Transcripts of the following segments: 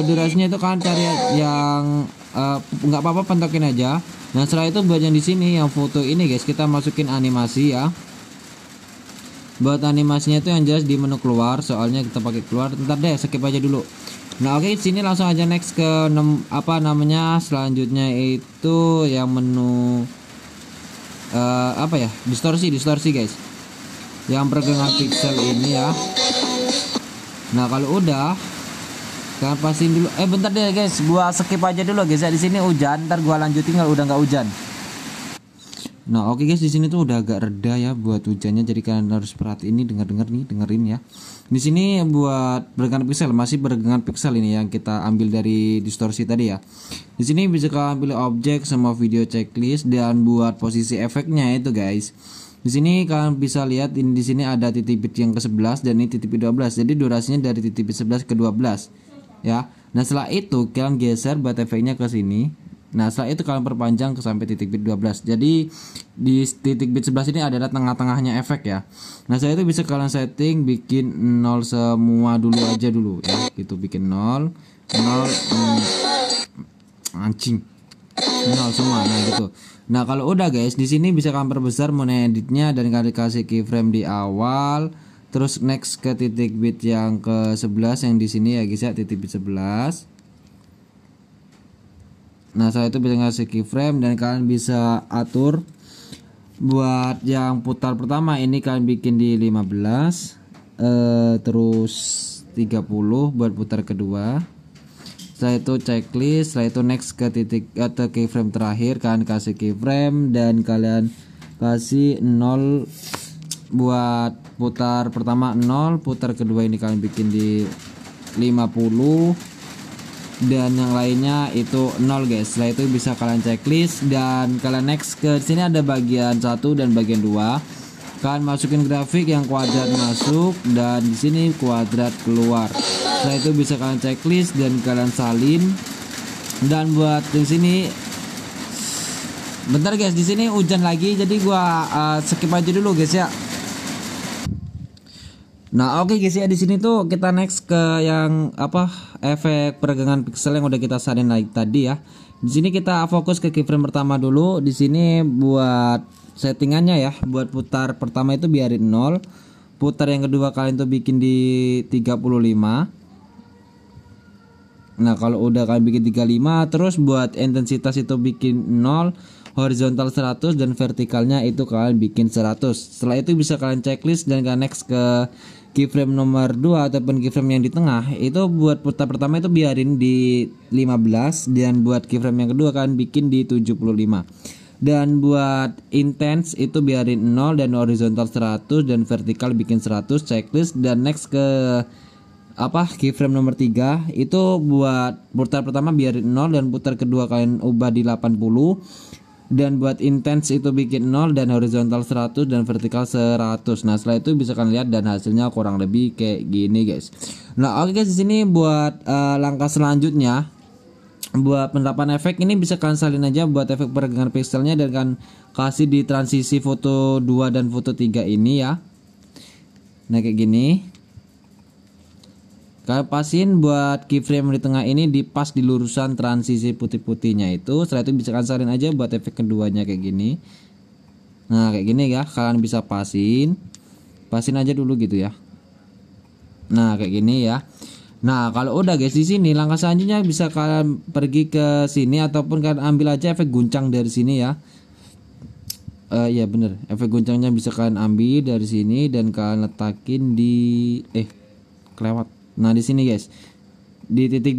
durasinya itu kalian cari yang nggak apa-apa pentokin aja. Nah setelah itu buat yang di sini yang foto ini guys, kita masukin animasi ya. Buat animasinya itu yang jelas di menu keluar, soalnya kita pakai keluar. Ntar deh, skip aja dulu. Nah oke, sini langsung aja next ke apa namanya selanjutnya itu yang menu apa ya, distorsi guys, yang pergelangan pixel ini ya. Nah kalau udah kalian pastiin dulu. Bentar deh guys, gua skip aja dulu guys ya. Di sini hujan, ntar gua lanjutin kalau udah nggak hujan. Nah oke guys, di sini tuh udah agak reda ya buat hujannya, jadi kalian harus perhatiin ini, dengerin ya. Di sini buat pergelangan pixel, masih pergelangan pixel ini yang kita ambil dari distorsi tadi ya. Di sini bisa kalian pilih objek sama video checklist, dan buat posisi efeknya itu guys. Di sini kalian bisa lihat ini, di sini ada titik bit yang ke-11 dan ini titik bit 12. Jadi durasinya dari titik bit 11 ke 12 ya. Nah setelah itu kalian geser buat efeknya ke sini. Nah setelah itu kalian perpanjang ke sampai titik bit 12. Jadi di titik bit 11 ini adalah tengah-tengahnya efek ya. Nah setelah itu bisa kalian setting bikin 0 semua dulu aja dulu ya. Gitu, bikin 0 anjing 0 semua. Nah gitu. Nah kalau udah guys, di sini bisa kalian perbesar editnya dan kalian kasih keyframe di awal. Terus next ke titik bit yang ke-11 yang di sini ya guys ya, titik bit 11. Nah saya itu bisa ngasih keyframe dan kalian bisa atur buat yang putar pertama ini kalian bikin di 15, terus 30 buat putar kedua. Setelah itu checklist, setelah itu next ke titik atau keyframe terakhir, kalian kasih keyframe dan kalian kasih 0 buat putar pertama 0, putar kedua ini kalian bikin di 50 dan yang lainnya itu 0 guys. Setelah itu bisa kalian checklist dan kalian next ke sini ada bagian 1 dan bagian 2. Kalian masukin grafik yang kuadrat masuk dan di sini kuadrat keluar. Setelah itu bisa kalian checklist dan kalian salin. Dan buat di sini bentar guys, di sini hujan lagi jadi gua skip aja dulu guys ya. Nah oke guys ya, di sini tuh kita next ke yang apa, efek peregangan pixel yang udah kita salin lagi tadi ya. Di sini kita fokus ke keyframe pertama dulu. Di sini buat settingannya ya, buat putar pertama itu biarin 0, putar yang kedua kalian tuh bikin di 35. Nah kalau udah kalian bikin 35, terus buat intensitas itu bikin 0, horizontal 100 dan vertikalnya itu kalian bikin 100. Setelah itu bisa kalian checklist dan kalian next ke keyframe nomor 2 ataupun keyframe yang di tengah. Itu buat putar pertama itu biarin di 15 dan buat keyframe yang kedua kalian bikin di 75. Dan buat intense itu biarin 0 dan horizontal 100 dan vertikal bikin 100, checklist dan next ke apa, keyframe nomor 3 itu buat putar pertama biarin 0 dan putar kedua kalian ubah di 80. Dan buat intense itu bikin 0 dan horizontal 100 dan vertikal 100. Nah setelah itu bisa kalian lihat dan hasilnya kurang lebih kayak gini guys. Nah oke guys, di sini buat langkah selanjutnya buat penerapan efek ini bisa kalian salin aja buat efek peregangan pixelnya dan kan kasih di transisi foto 2 dan foto 3 ini ya. Nah kayak gini. Kalian pasin buat keyframe di tengah ini di pas di lurusan transisi putih-putihnya itu. Setelah itu bisa kalian salin aja buat efek keduanya kayak gini. Nah kayak gini ya, kalian bisa pasin aja dulu gitu ya. Nah kayak gini ya. Nah kalau udah guys, di sini langkah selanjutnya bisa kalian pergi ke sini ataupun kalian ambil aja efek guncang dari sini ya. Ya bener, efek guncangnya bisa kalian ambil dari sini dan kalian letakin di kelewat. Nah di sini guys, di titik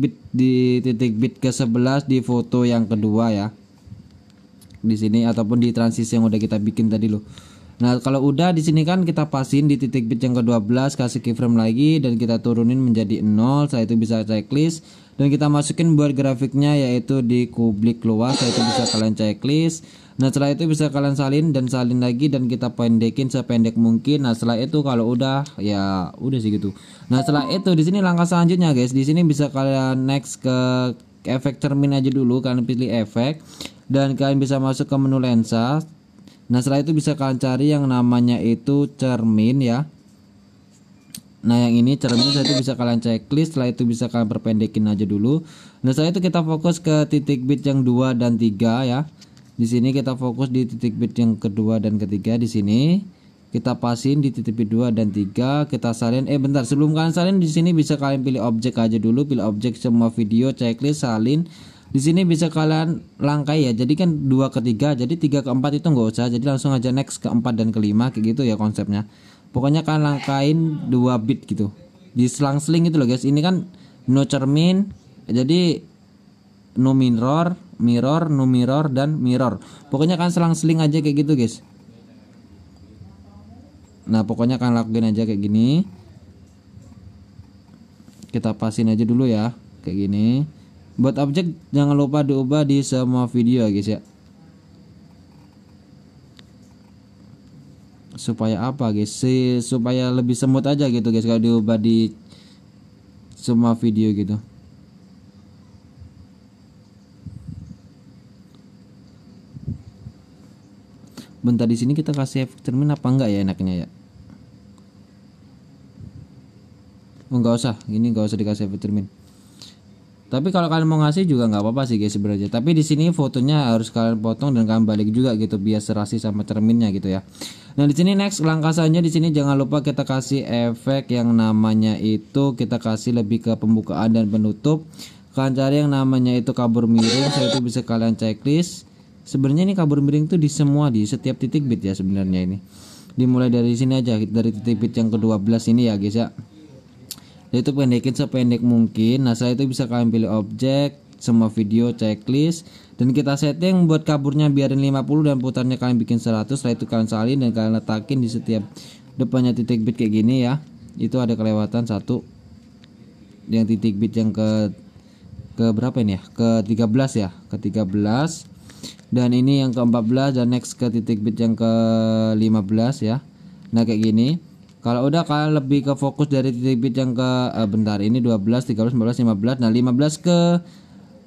bit ke-11 di foto yang kedua ya. Di sini ataupun di transisi yang udah kita bikin tadi loh. Nah kalau udah di sini kan kita pasin di titik bit yang ke-12, kasih keyframe lagi dan kita turunin menjadi 0. Setelah itu bisa checklist dan kita masukin buat grafiknya yaitu di kublik luas. Setelah itu bisa kalian checklist. Nah setelah itu bisa kalian salin lagi dan kita pendekin sependek mungkin. Nah setelah itu kalau udah ya udah sih gitu. Nah setelah itu di sini langkah selanjutnya guys, di sini bisa kalian next ke efek cermin aja dulu. Kalian pilih efek dan kalian bisa masuk ke menu lensa. Nah setelah itu bisa kalian cari yang namanya itu cermin ya. Nah yang ini cermin saya itu bisa kalian checklist, setelah itu bisa kalian perpendekin aja dulu. Nah setelah itu kita fokus ke titik bit yang 2 dan 3 ya. Di sini kita fokus di titik bit yang kedua dan ketiga. Di sini kita pasin di titik bit 2 dan 3, kita salin. Bentar, sebelum kalian salin di sini bisa kalian pilih objek aja dulu, pilih objek semua video, checklist, salin. Di sini bisa kalian langkai ya. Jadi kan 2 ke 3, jadi 3 ke 4 itu nggak usah. Jadi langsung aja next ke 4 dan ke 5 kayak gitu ya konsepnya. Pokoknya kalian langkain 2 bit gitu. Di selang-seling itu loh guys. Ini kan no cermin. Jadi no mirror, mirror, no mirror dan mirror. Pokoknya kalian selang-seling aja kayak gitu guys. Nah pokoknya kalian lakuin aja kayak gini. Kita pasin aja dulu ya kayak gini. Buat objek jangan lupa diubah di semua video ya guys ya. Supaya apa guys? Supaya lebih semut aja gitu guys kalau diubah di semua video gitu. Bentar, di sini kita kasih efek cermin apa enggak ya enaknya ya? Enggak usah, ini enggak usah dikasih efek cermin. Tapi kalau kalian mau ngasih juga nggak apa-apa sih guys sebenarnya. Tapi di sini fotonya harus kalian potong dan kalian balik juga gitu biar serasi sama cerminnya gitu ya. Nah di sini next langkah selanjutnya di sini jangan lupa kita kasih efek yang namanya itu kita kasih lebih ke pembukaan dan penutup. Kalian cari yang namanya itu kabur miring. Saya itu bisa kalian checklist. Sebenarnya ini kabur miring tuh di semua di setiap titik bit ya sebenarnya ini. Dimulai dari sini aja dari titik bit yang ke-12 ini ya guys ya. Itu pendekin sependek mungkin. Nah saya itu bisa kalian pilih objek semua video checklist dan kita setting buat kaburnya biarin 50 dan putarnya kalian bikin 100. Setelah itu kalian salin dan kalian letakin di setiap depannya titik bit kayak gini ya. Itu ada kelewatan satu yang titik bit yang ke berapa ini ya, ke 13 ya, ke 13 dan ini yang ke 14 dan next ke titik bit yang ke 15 ya. Nah kayak gini. Kalau udah kalian lebih ke fokus dari titik bit yang ke bentar ini 12, 13, 14, 15. Nah 15 ke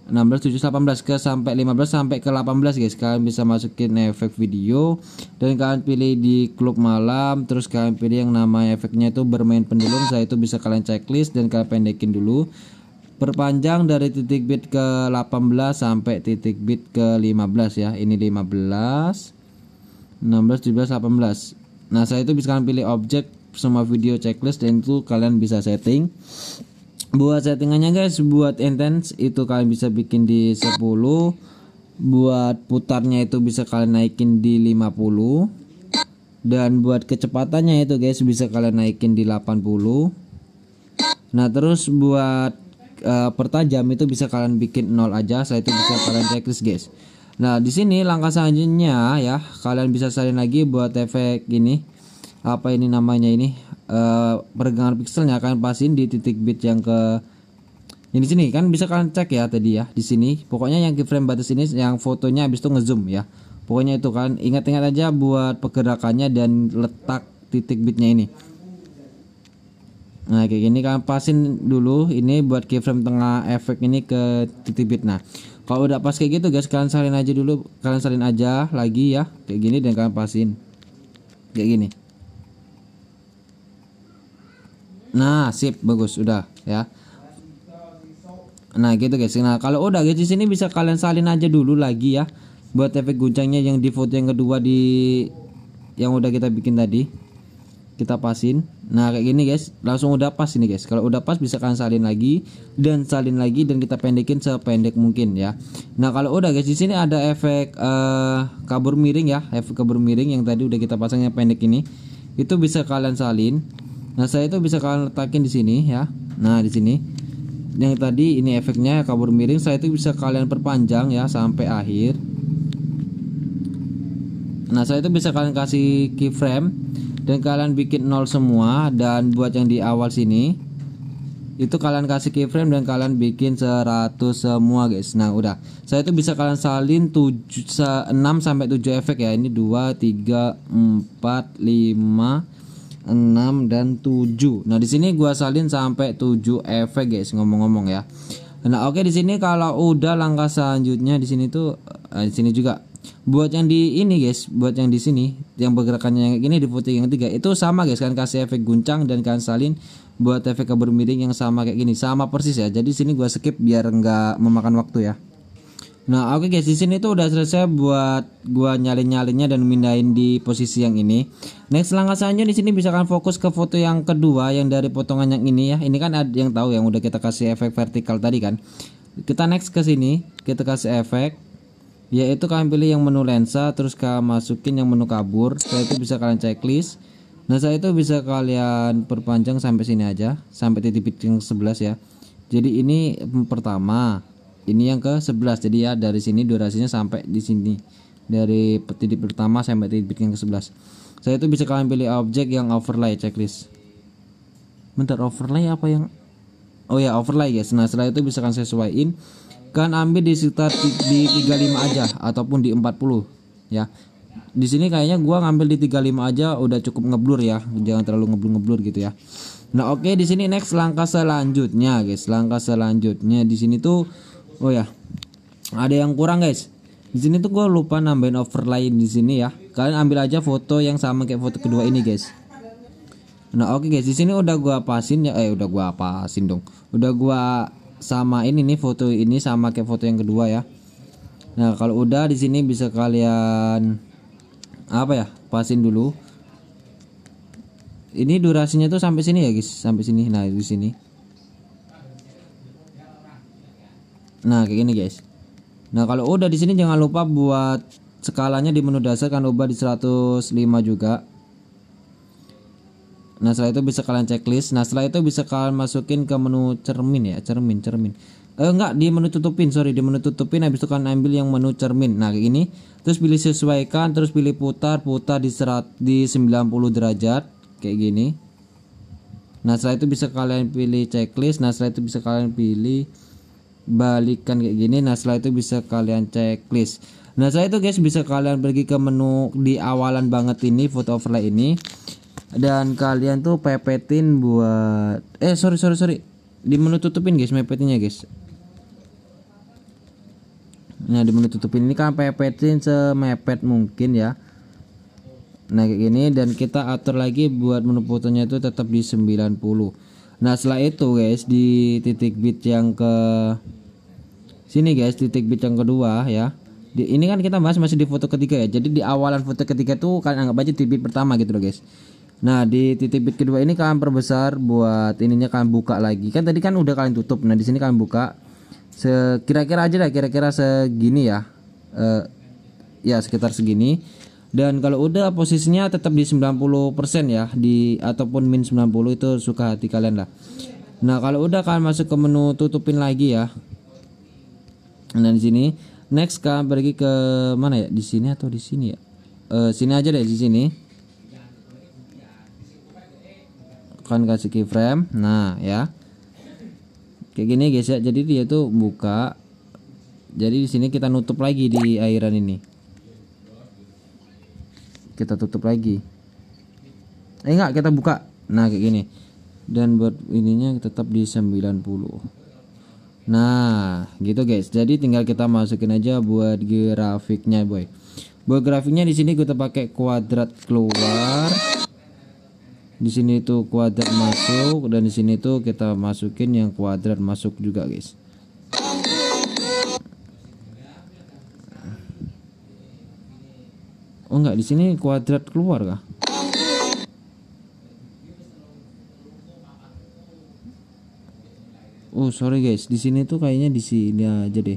16, 17, 18 ke sampai 15 sampai ke 18 guys. Kalian bisa masukin efek video dan kalian pilih di klub malam. Terus kalian pilih yang nama efeknya itu bermain pendulum. Saya itu bisa kalian checklist dan kalian pendekin dulu. Perpanjang dari titik bit ke 18 sampai titik bit ke 15 ya. Ini 15, 16, 17, 18. Nah saya itu bisa kalian pilih objek semua video checklist dan itu kalian bisa setting. Buat settingannya guys, buat intense itu kalian bisa bikin di 10. Buat putarnya itu bisa kalian naikin di 50. Dan buat kecepatannya itu guys bisa kalian naikin di 80. Nah terus buat pertajam itu bisa kalian bikin 0 aja. Saya itu bisa kalian checklist guys. Nah di sini langkah selanjutnya ya kalian bisa salin lagi buat efek ini. Apa ini namanya ini peregangan pikselnya kalian pasin di titik bit yang ke ini sini kan bisa kalian cek ya tadi ya di sini. Pokoknya yang keyframe batas ini yang fotonya habis itu ngezoom ya. Pokoknya itu kan ingat-ingat aja buat pergerakannya dan letak titik bitnya ini. Nah kayak gini kalian pasin dulu ini buat keyframe tengah efek ini ke titik bit. Nah kalau udah pas kayak gitu guys kalian salin aja dulu, kalian salin aja lagi ya kayak gini dan kalian pasin kayak gini. Nah sip, bagus udah ya. Nah gitu guys. Nah kalau udah guys di sini bisa kalian salin aja dulu lagi ya buat efek guncangnya yang di foto yang kedua di yang udah kita bikin tadi. Kita pasin. Nah kayak gini guys, langsung udah pas ini guys. Kalau udah pas bisa kalian salin lagi dan kita pendekin sependek mungkin ya. Nah kalau udah guys di sini ada efek kabur miring ya, efek kabur miring yang tadi udah kita pasang yang pendek ini. Itu bisa kalian salin. Nah saya itu bisa kalian letakin di sini ya. Nah di sini yang tadi ini efeknya kabur miring, saya itu bisa kalian perpanjang ya sampai akhir. Nah saya itu bisa kalian kasih keyframe dan kalian bikin 0 semua. Dan buat yang di awal sini itu kalian kasih keyframe dan kalian bikin 100 semua guys. Nah udah saya itu bisa kalian salin 6 sampai 7 efek ya. Ini 2, 3, 4, 5, 6 dan 7. Nah di sini gua salin sampai 7 efek guys ngomong-ngomong ya. Nah oke di sini kalau udah langkah selanjutnya di sini tuh di sini juga Buat yang di ini guys, buat yang di sini yang pergerakannya yang gini di foto yang ketiga itu sama guys, kan kasih efek guncang dan kalian salin buat efek kabur miring yang sama kayak gini, sama persis ya. Jadi sini gua skip biar nggak memakan waktu ya. Nah oke guys, di sini tuh udah selesai buat gua nyalin-nyalinnya dan mindahin di posisi yang ini. Next langkah selanjutnya di sini bisa kan fokus ke foto yang kedua yang dari potongan yang ini ya. Ini kan ada yang tahu yang udah kita kasih efek vertikal tadi kan. Kita next ke sini, kita kasih efek, yaitu kalian pilih yang menu lensa, terus kalian masukin yang menu kabur. Setelah itu bisa kalian checklist. Nah setelah itu bisa kalian perpanjang sampai sini aja, sampai titik yang 11 ya. Jadi ini pertama, ini yang ke 11. Jadi ya dari sini durasinya sampai di sini, dari titik pertama sampai titik yang ke 11. Saya itu bisa kalian pilih objek yang overlay checklist. Bentar, overlay apa yang, oh ya overlay guys. Nah setelah itu bisa kalian sesuaiin, kan ambil di sekitar di 35 aja ataupun di 40 ya. Di sini kayaknya gua ngambil di 35 aja udah cukup ngeblur ya, jangan terlalu ngeblur gitu ya. Nah oke, di sini next langkah selanjutnya guys. Langkah selanjutnya di sini tuh, oh ya, ada yang kurang guys. Di sini tuh gue lupa nambahin overlay di sini ya. Kalian ambil aja foto yang sama kayak foto kedua ini guys. Nah oke guys, di sini udah gua pasin ya, udah gua pasin dong. Udah gua samain ini foto ini sama kayak foto yang kedua ya. Nah kalau udah di sini bisa kalian apa ya, pasin dulu. Ini durasinya tuh sampai sini ya guys, sampai sini. Nah di sini. Nah kayak gini guys. Nah kalau udah di sini jangan lupa buat skalanya di menu dasar kan ubah di 105 juga. Nah setelah itu bisa kalian checklist. Nah setelah itu bisa kalian masukin ke menu cermin ya, cermin. Enggak, di menu tutupin, sorry, di menu tutupin. Habis itu kalian ambil yang menu cermin. Nah kayak gini. Terus pilih sesuaikan, terus pilih putar di 90 derajat kayak gini. Nah setelah itu bisa kalian pilih checklist. Nah setelah itu bisa kalian pilih balikan kayak gini. Nah setelah itu bisa kalian checklist. Nah setelah itu guys bisa kalian pergi ke menu di awalan banget ini, foto overlay ini, dan kalian tuh pepetin buat sorry di menu tutupin guys, mepetinnya guys. Nah di menu tutupin ini kan pepetin semepet mungkin ya. Nah kayak gini, dan kita atur lagi buat menu fotonya itu tetap di 90. Nah setelah itu guys di titik bit yang ke sini guys, titik bit yang kedua ya. Ini kan kita bahas masih di foto ketiga ya. Jadi di awalan foto ketiga tuh kalian anggap aja titik bit pertama gitu loh guys. Nah di titik bit kedua ini kalian perbesar buat ininya, kalian buka lagi. Kan tadi kan udah kalian tutup. Nah di sini kalian buka kira-kira aja lah, kira-kira segini ya. Ya sekitar segini. Dan kalau udah posisinya tetap di 90% ya, di ataupun min 90 itu suka hati kalian lah. Nah kalau udah kalian masuk ke menu tutupin lagi ya. Nah di sini next kalian pergi ke mana ya, di sini atau di sini ya, sini aja deh, di sini kan kasih keyframe. Nah ya kayak gini guys ya. Jadi dia tuh buka, jadi di sini kita nutup lagi di airan ini, kita tutup lagi, enggak, kita buka. Nah kayak gini, dan buat ininya tetap di 90. Nah gitu guys. Jadi tinggal kita masukin aja buat grafiknya boy. Buat grafiknya di sini kita pakai kuadrat keluar, di sini tuh kuadrat masuk, dan di sini tuh kita masukin yang kuadrat masuk juga guys. Oh enggak, di sini kuadrat keluar kah? Oh sorry guys, di sini tuh kayaknya di sini aja deh.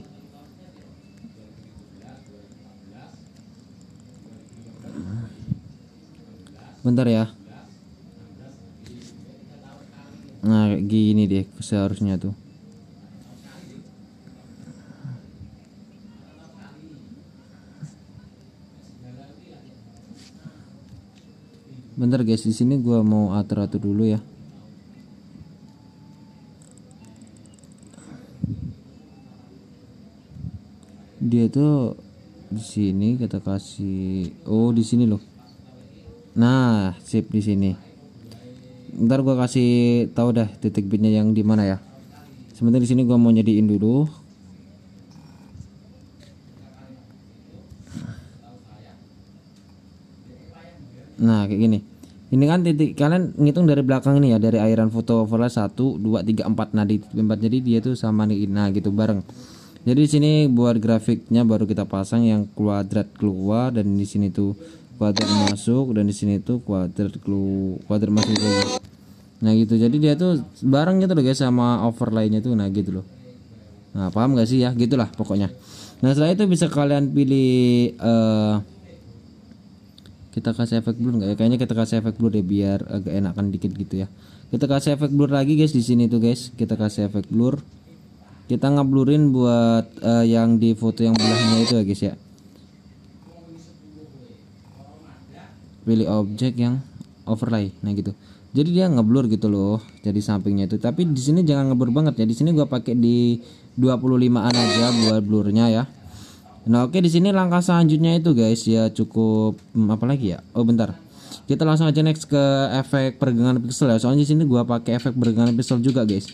Bentar ya. Nah kayak gini deh seharusnya tuh. Bentar guys, di sini gua mau atur-atur dulu ya. Dia tuh di sini kita kasih, oh di sini loh. Nah sip, di sini. Ntar gua kasih tahu dah titik bitnya yang di mana ya. Sebentar, di sini gua mau nyediin dulu. Nah kayak gini. Ini kan titik, kalian ngitung dari belakang ini ya, dari airan foto overlay 1 2 3 4. Nah di titik 4 jadi dia tuh sama nih, nah gitu bareng. Jadi di sini buat grafiknya baru kita pasang yang kuadrat keluar, dan di sini tuh kuadrat masuk, dan di sini tuh kuadrat masuk lagi. Nah gitu, jadi dia tuh bareng gitu loh guys sama overlaynya tuh, nah gitu loh. Nah paham gak sih ya, gitulah pokoknya. Nah setelah itu bisa kalian pilih kita kasih efek blur nggak ya? Kayaknya kita kasih efek blur deh biar agak enakan dikit gitu ya. Kita kasih efek blur lagi guys di sini tuh guys. Kita kasih efek blur. Kita ngeblurin buat yang di foto yang belahnya itu ya guys ya. Pilih objek yang overlay. Nah gitu. Jadi dia ngeblur gitu loh. Jadi sampingnya itu. Tapi di sini jangan ngeblur banget ya. Di sini gua pakai di 25-an aja buat blurnya ya. Nah oke, di sini langkah selanjutnya itu guys ya cukup apa lagi ya? Oh bentar, kita langsung aja next ke efek peregangan pixel ya. Soalnya di sini gua pakai efek peregangan pixel juga guys,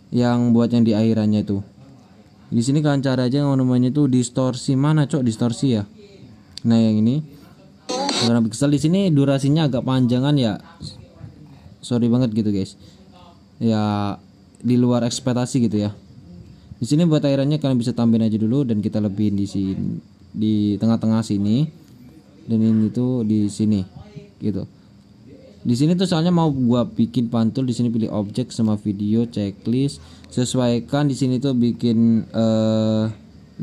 yang buat yang di akhirannya itu. Di sini kalian cari aja yang namanya itu distorsi, mana cok distorsi ya. Nah yang ini peregangan pixel, di sini durasinya agak panjangan ya. Sorry banget gitu guys. Ya di luar ekspektasi gitu ya. Di sini buat airannya kalian bisa tambahin aja dulu, dan kita lebihin di sini di tengah-tengah sini, dan ini tuh di sini gitu. Di sini tuh soalnya mau gua bikin pantul, di sini pilih objek sama video checklist, sesuaikan di sini tuh bikin 5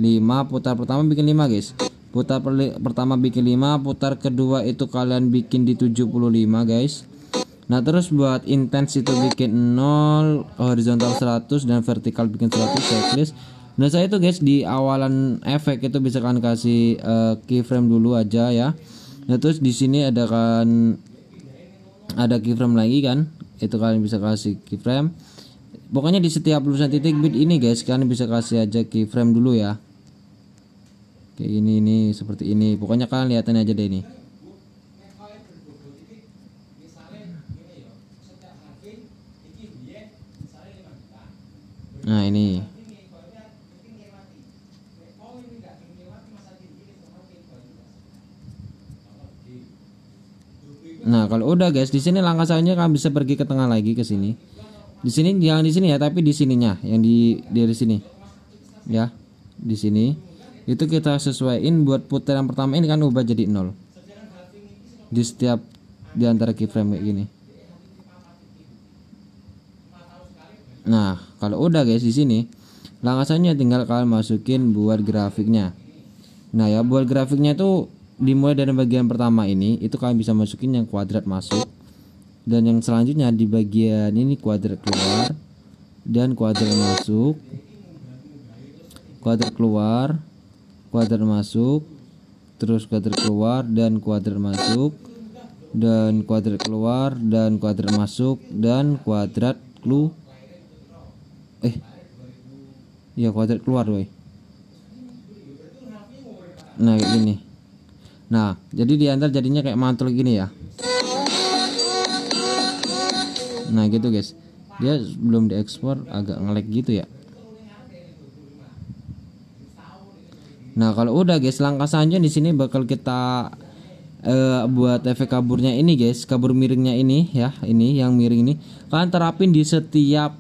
putar pertama bikin 5 guys. Putar pertama bikin 5, putar kedua itu kalian bikin di 75 guys. Nah terus buat intens itu bikin 0, horizontal 100, dan vertikal bikin 100 checklist. Nah saya itu guys di awalan efek itu bisa kalian kasih keyframe dulu aja ya. Nah terus di sini ada keyframe lagi kan, itu kalian bisa kasih keyframe. Pokoknya di setiap lulusan titik bit ini guys kalian bisa kasih aja keyframe dulu ya. Kayak ini seperti ini. Pokoknya kalian lihatin aja deh ini. Nah ini. Nah kalau udah guys, di sini langkah selanjutnya kalian bisa pergi ke tengah lagi ke sini. Di sini jangan di sini ya, tapi di sininya yang dari sini. Ya, di sini. Itu kita sesuaiin buat putaran pertama ini kan ubah jadi 0. Di setiap di antara keyframe kayak gini. Nah, kalau udah guys di sini langkah selanjutnya tinggal kalian masukin buat grafiknya. Nah ya buat grafiknya itu dimulai dari bagian pertama ini, itu kalian bisa masukin yang kuadrat masuk, dan yang selanjutnya di bagian ini kuadrat keluar dan kuadrat masuk, kuadrat keluar, kuadrat masuk, terus kuadrat keluar dan kuadrat masuk, dan kuadrat keluar dan kuadrat masuk, dan kuadrat ya kuadrat keluar woy. Nah kayak gini. Nah jadi diantar jadinya kayak mantul gini ya. Nah gitu guys, dia belum diekspor agak nge-lag gitu ya. Nah kalau udah guys, langkah selanjutnya di sini bakal kita buat efek kaburnya ini guys, kabur miringnya ini ya, ini yang miring ini kalian terapin di setiap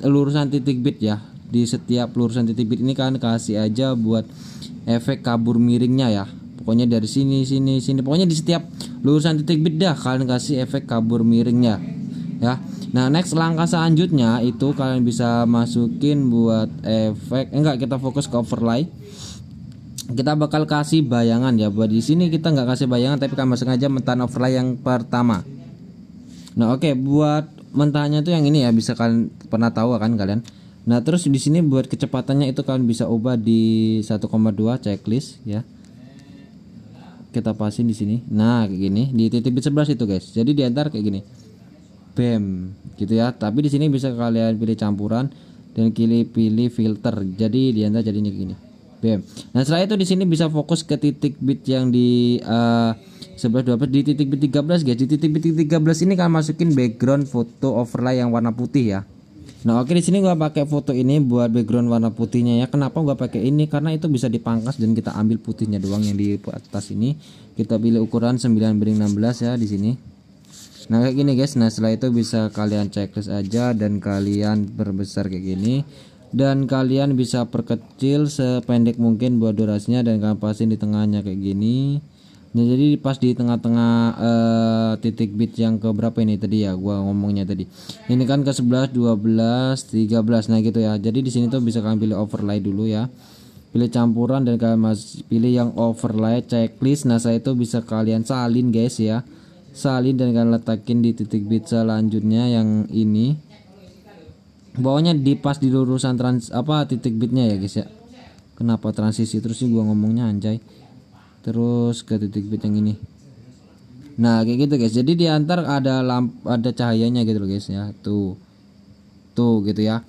lurusan titik bit ya. Di setiap lurusan titik bit ini kalian kasih aja buat efek kabur miringnya ya. Pokoknya dari sini, pokoknya di setiap lurusan titik bit dah kalian kasih efek kabur miringnya ya. Nah next langkah selanjutnya itu kalian bisa masukin buat efek, kita fokus ke overlay. Kita bakal kasih bayangan ya. Buat di sini kita nggak kasih bayangan, tapi kalian sengaja mentahan overlay yang pertama. Nah oke, buat mentahnya tuh yang ini ya, bisa kalian pernah tahu kan kalian. Nah terus di sini buat kecepatannya itu kalian bisa ubah di 1,2 checklist ya. Kita pasin di sini. Nah kayak gini di titik bit 11 itu guys. Jadi diantar kayak gini. Bam gitu ya. Tapi di sini bisa kalian pilih campuran dan pilih filter. Jadi diantar jadinya kayak gini. Bam. Nah setelah itu di sini bisa fokus ke titik bit yang di 11 12 di titik bit 13 guys. Di titik bit 13 ini kalian masukin background foto overlay yang warna putih ya. Nah oke, di sini gua pakai foto ini buat background warna putihnya ya. Kenapa gua pakai ini? Karena itu bisa dipangkas dan kita ambil putihnya doang yang di atas ini. Kita pilih ukuran 9:16 ya di sini. Nah kayak gini guys. Nah setelah itu bisa kalian checklist aja dan kalian perbesar kayak gini. Dan kalian bisa perkecil sependek mungkin buat durasinya dan kalian pasin di tengahnya kayak gini. Nah jadi pas di tengah-tengah titik bit yang ke berapa ini tadi ya gua ngomongnya tadi. Ini kan ke 11, 12, 13. Nah gitu ya. Jadi di sini tuh bisa kalian pilih overlay dulu ya. Pilih campuran dan kalian pilih yang overlay checklist. Nah saya itu bisa kalian salin guys ya. Salin dan kalian letakin di titik bit selanjutnya yang ini. Bawahnya di pas di lurusan titik bitnya ya guys ya. Kenapa transisi terus sih gua ngomongnya anjay. Terus ke titik bit yang ini. Nah kayak gitu guys. Jadi di antar ada ada cahayanya gitu loh guys ya. Tuh gitu ya.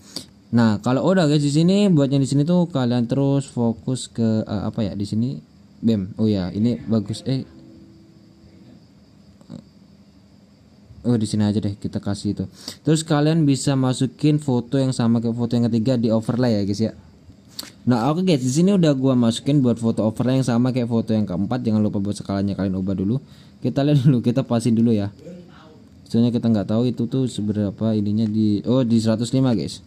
Nah kalau udah guys di sini buat yang di sini tuh kalian terus fokus ke apa ya di sini bem. Oh ya ini bagus oh di sini aja deh kita kasih itu. Terus kalian bisa masukin foto yang sama kayak foto yang ketiga di overlay ya guys ya. Nah oke guys, di sini udah gua masukin buat foto overlay yang sama kayak foto yang keempat. Jangan lupa buat skalanya kalian ubah dulu. Kita lihat dulu, kita pasin dulu ya. Soalnya kita nggak tahu itu tuh seberapa ininya di 105 guys.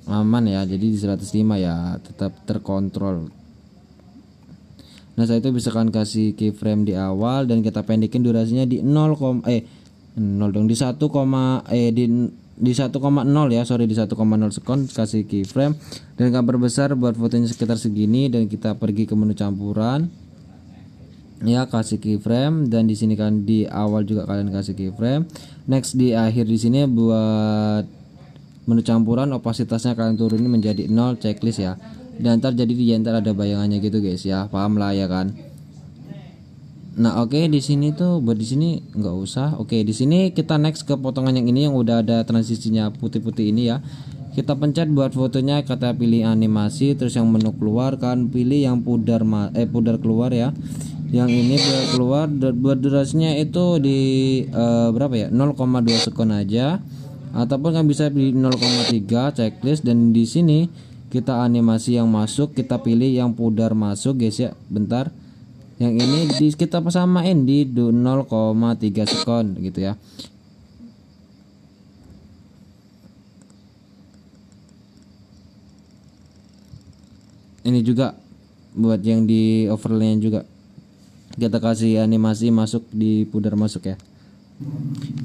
Aman ya, jadi di 105 ya, tetap terkontrol. Nah saya itu bisa kalian kasih keyframe di awal dan kita pendekin durasinya di 0 dong di 1, di 1,0 ya, sorry di 1,0 sekon. Kasih keyframe dan kalian perbesar buat fotonya sekitar segini dan kita pergi ke menu campuran ya, kasih keyframe dan di sini kan di awal juga kalian kasih keyframe. Next di akhir di sini buat menu campuran opasitasnya kalian turunin menjadi 0 checklist ya. Dan ntar jadi di ntar ada bayangannya gitu guys ya, paham lah ya kan. Nah oke, di sini tuh buat di sini nggak usah. Oke di sini kita next ke potongan yang ini yang udah ada transisinya putih-putih ini ya. Kita pencet buat fotonya, kita pilih animasi, terus yang menu keluar kan pilih yang pudar keluar ya. Yang ini pudar keluar buat durasinya itu di berapa ya, 0,2 sekon aja ataupun kan bisa pilih 0,3 checklist. Dan di sini kita animasi yang masuk, kita pilih yang pudar masuk guys ya. Bentar, yang ini kita samain di 0,3 sekon gitu ya. Ini juga buat yang di overlay juga kita kasih animasi masuk di pudar masuk ya.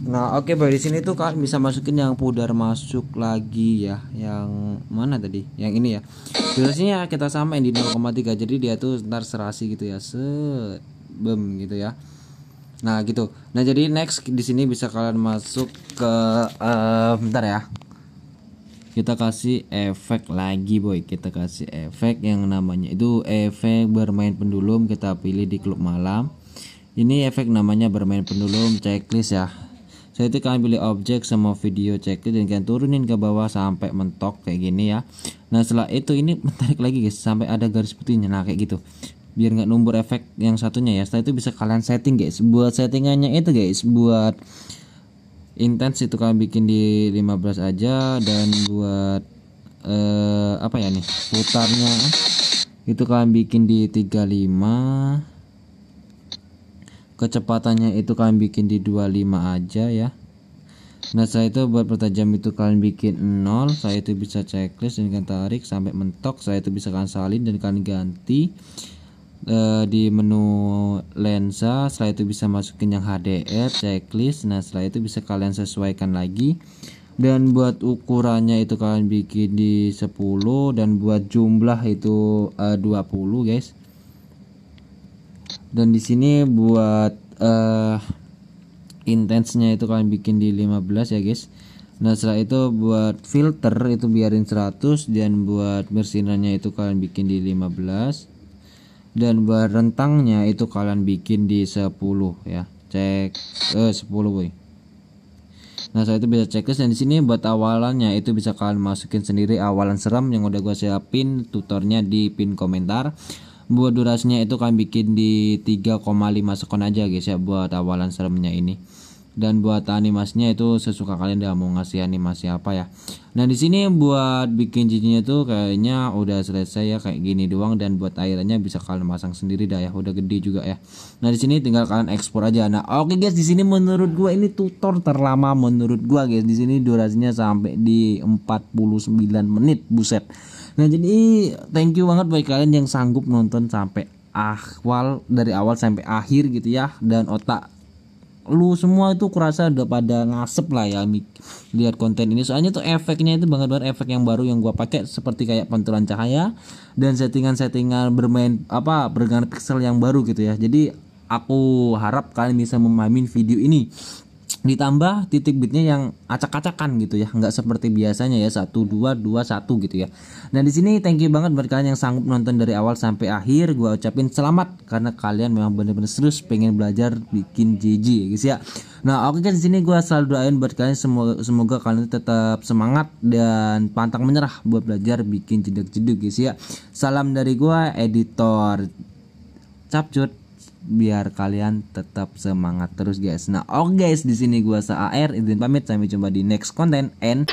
Nah oke boy, di sini tuh kalian bisa masukin yang pudar masuk lagi ya. Yang mana tadi? Yang ini ya. Durasinya kita samain di 0,3, jadi dia tuh ntar serasi gitu ya, bem gitu ya. Nah gitu. Nah jadi next di sini bisa kalian masuk ke bentar ya. Kita kasih efek lagi boy. Kita kasih efek yang namanya itu efek bermain pendulum. Kita pilih di klub malam. Ini efek namanya bermain pendulum checklist ya. Saya itu kalian pilih objek sama video checklist dan kalian turunin ke bawah sampai mentok kayak gini ya. Nah setelah itu ini tarik lagi guys sampai ada garis putihnya. Nah kayak gitu biar nggak numbur efek yang satunya ya. Setelah itu bisa kalian setting guys. Buat settingannya itu guys, buat intense itu kalian bikin di 15 aja. Dan buat apa ya nih, putarnya itu kalian bikin di 35. Kecepatannya itu kalian bikin di 25 aja ya. Nah saya itu buat pertajam itu kalian bikin 0. Saya itu bisa checklist dan kalian tarik sampai mentok. Saya itu bisa kalian salin dan kalian ganti di menu lensa. Setelah itu bisa masukin yang HDR checklist. Nah setelah itu bisa kalian sesuaikan lagi. Dan buat ukurannya itu kalian bikin di 10. Dan buat jumlah itu 20 guys. Dan di sini buat intense-nya itu kalian bikin di 15 ya guys. Nah setelah itu buat filter itu biarin 100. Dan buat bersinarnya itu kalian bikin di 15. Dan buat rentangnya itu kalian bikin di 10 ya. Cek 10 boy. Nah saya itu bisa checklist. Dan di sini buat awalannya itu bisa kalian masukin sendiri awalan seram yang udah gue siapin tutornya di pin komentar. Buat durasinya itu kalian bikin di 3,5 sekon aja guys ya buat awalan seremnya ini. Dan buat animasinya itu sesuka kalian dah mau ngasih animasi apa ya. Nah di sini buat bikin jinnya tuh kayaknya udah selesai ya, kayak gini doang. Dan buat airannya bisa kalian pasang sendiri dah ya, udah gede juga ya. Nah di sini tinggal kalian ekspor aja. Nah oke guys, di sini menurut gua ini tutor terlama menurut gua guys. Di sini durasinya sampai di 49 menit, buset. Nah jadi thank you banget buat kalian yang sanggup nonton sampai dari awal sampai akhir gitu ya. Dan otak lu semua itu kurasa udah pada ngasep lah ya lihat konten ini, soalnya tuh efeknya itu banget efek yang baru yang gua pakai, seperti kayak pantulan cahaya dan settingan-settingan berganti pixel yang baru gitu ya. Jadi aku harap kalian bisa memahami video ini, ditambah titik bitnya yang acak-acakan gitu ya, nggak seperti biasanya ya 1 2 2 1 gitu ya. Nah di sini thank you banget buat kalian yang sanggup nonton dari awal sampai akhir. Gua ucapin selamat karena kalian memang bener-bener serius pengen belajar bikin JJ ya guys ya. Nah oke guys, di sini gua selalu doain buat kalian semoga kalian tetap semangat dan pantang menyerah buat belajar bikin jeduk-jeduk guys ya. Salam dari gua editor Capcut, biar kalian tetap semangat terus guys. Nah oke guys, di sini gua Saar izin pamit, sampai jumpa di next konten and